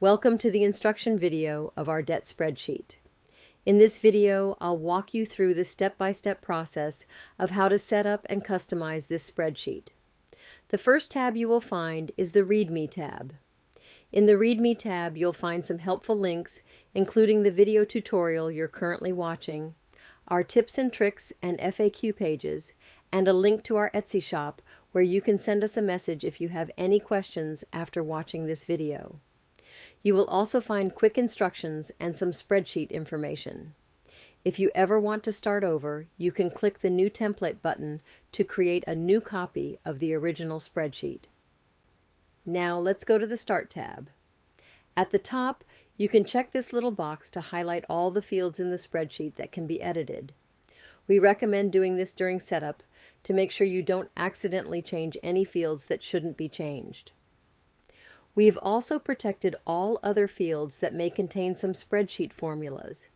Welcome to the instruction video of our debt spreadsheet. In this video, I'll walk you through the step-by-step process of how to set up and customize this spreadsheet. The first tab you will find is the README tab. In the README tab, you'll find some helpful links, including the video tutorial you're currently watching, our tips and tricks and FAQ pages, and a link to our Etsy shop where you can send us a message if you have any questions after watching this video. You will also find quick instructions and some spreadsheet information. If you ever want to start over, you can click the New Template button to create a new copy of the original spreadsheet. Now let's go to the Start tab. At the top, you can check this little box to highlight all the fields in the spreadsheet that can be edited. We recommend doing this during setup to make sure you don't accidentally change any fields that shouldn't be changed. We've also protected all other fields that may contain some spreadsheet formulas.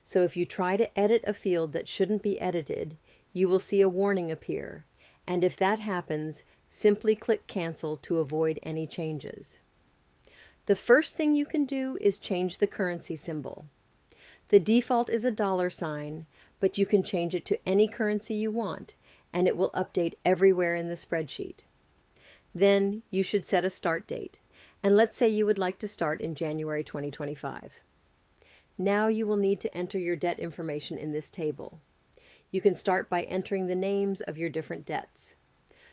So if you try to edit a field that shouldn't be edited, you will see a warning appear. And if that happens, simply click Cancel to avoid any changes. The first thing you can do is change the currency symbol. The default is a $sign, but you can change it to any currency you want, and it will update everywhere in the spreadsheet. Then you should set a start date. And let's say you would like to start in January 2025. Now you will need to enter your debt information in this table. You can start by entering the names of your different debts.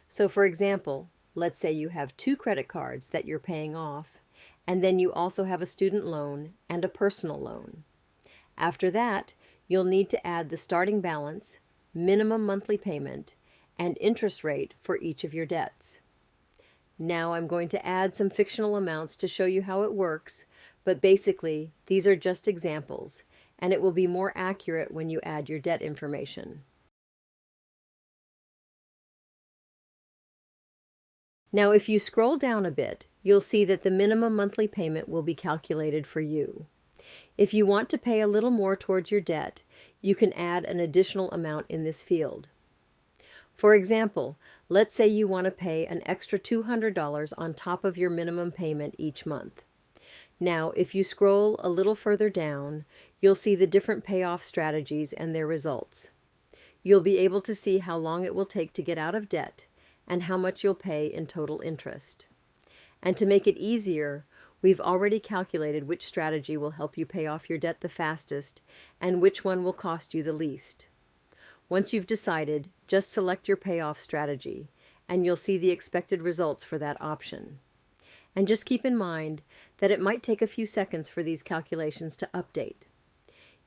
So for example, let's say you have 2 credit cards that you're paying off, and then you also have a student loan and a personal loan. After that, you'll need to add the starting balance, minimum monthly payment, and interest rate for each of your debts. Now I'm going to add some fictional amounts to show you how it works, but basically these are just examples, and it will be more accurate when you add your debt information. Now if you scroll down a bit, you'll see that the minimum monthly payment will be calculated for you. If you want to pay a little more towards your debt, you can add an additional amount in this field. For example, let's say you want to pay an extra $200 on top of your minimum payment each month. Now, if you scroll a little further down, you'll see the different payoff strategies and their results. You'll be able to see how long it will take to get out of debt and how much you'll pay in total interest. And to make it easier, we've already calculated which strategy will help you pay off your debt the fastest and which one will cost you the least. Once you've decided, just select your payoff strategy, and you'll see the expected results for that option. And just keep in mind that it might take a few seconds for these calculations to update.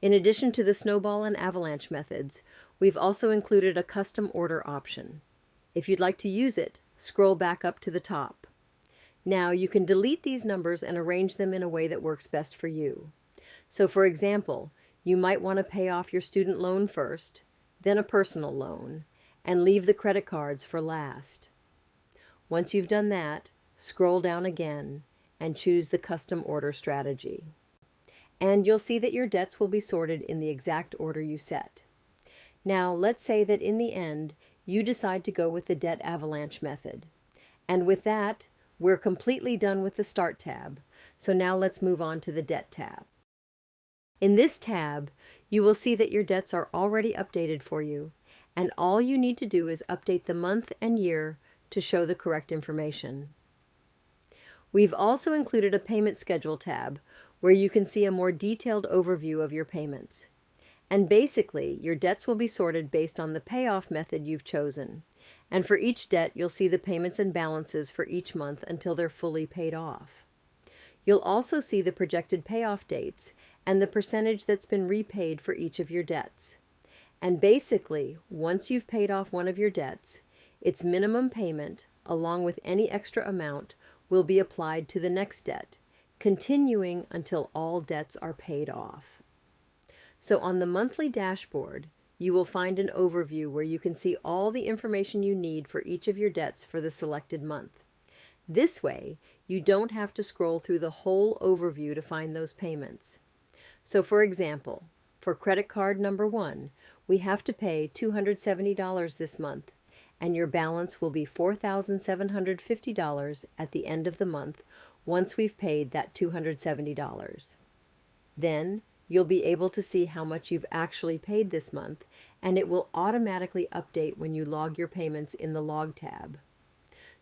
In addition to the snowball and avalanche methods, we've also included a custom order option. If you'd like to use it, scroll back up to the top. Now you can delete these numbers and arrange them in a way that works best for you. So for example, you might want to pay off your student loan first, then a personal loan, and leave the credit cards for last. Once you've done that, scroll down again and choose the custom order strategy. And you'll see that your debts will be sorted in the exact order you set. Now, let's say that in the end, you decide to go with the debt avalanche method. And with that, we're completely done with the Start tab. So now let's move on to the Debt tab. In this tab, you will see that your debts are already updated for you, and all you need to do is update the month and year to show the correct information. We've also included a Payment Schedule tab where you can see a more detailed overview of your payments. And basically, your debts will be sorted based on the payoff method you've chosen. And for each debt, you'll see the payments and balances for each month until they're fully paid off. You'll also see the projected payoff dates and the percentage that's been repaid for each of your debts. And basically, once you've paid off one of your debts, its minimum payment, along with any extra amount, will be applied to the next debt, continuing until all debts are paid off. So on the monthly dashboard, you will find an overview where you can see all the information you need for each of your debts for the selected month. This way, you don't have to scroll through the whole overview to find those payments. So for example, for credit card number 1, we have to pay $270 this month, and your balance will be $4,750 at the end of the month once we've paid that $270. Then you'll be able to see how much you've actually paid this month, and it will automatically update when you log your payments in the Log tab.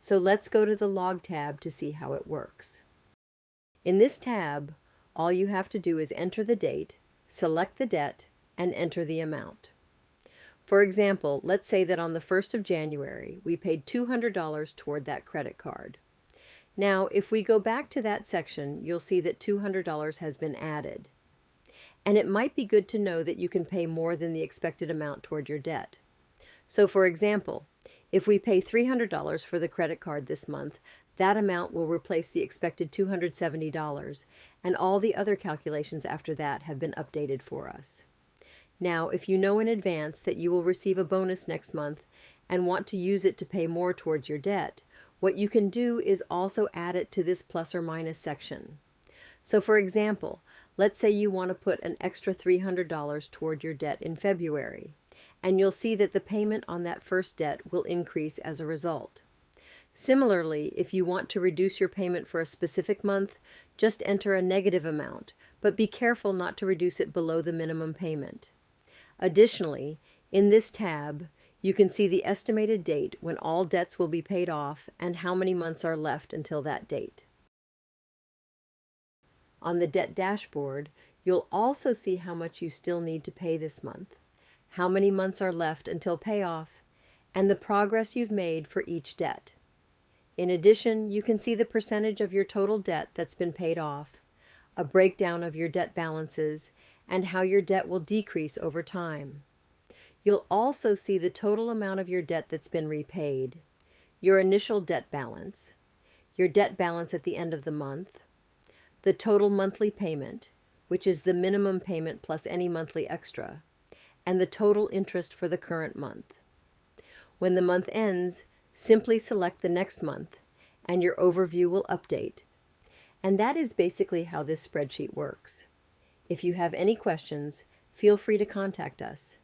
So let's go to the Log tab to see how it works. In this tab, all you have to do is enter the date, select the debt, and enter the amount. For example, let's say that on the 1st of January, we paid $200 toward that credit card. Now, if we go back to that section, you'll see that $200 has been added. And it might be good to know that you can pay more than the expected amount toward your debt. So for example, if we pay $300 for the credit card this month, that amount will replace the expected $270, and all the other calculations after that have been updated for us. Now, if you know in advance that you will receive a bonus next month and want to use it to pay more towards your debt, what you can do is also add it to this plus or minus section. So for example, let's say you want to put an extra $300 toward your debt in February, and you'll see that the payment on that first debt will increase as a result. Similarly, if you want to reduce your payment for a specific month, just enter a negative amount, but be careful not to reduce it below the minimum payment. Additionally, in this tab, you can see the estimated date when all debts will be paid off and how many months are left until that date. On the debt dashboard, you'll also see how much you still need to pay this month, how many months are left until payoff, and the progress you've made for each debt. In addition, you can see the percentage of your total debt that's been paid off, a breakdown of your debt balances, and how your debt will decrease over time. You'll also see the total amount of your debt that's been repaid, your initial debt balance, your debt balance at the end of the month, the total monthly payment, which is the minimum payment plus any monthly extra, and the total interest for the current month. When the month ends, simply select the next month, and your overview will update. And that is basically how this spreadsheet works. If you have any questions, feel free to contact us.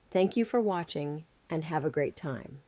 Thank you for watching, and have a great time.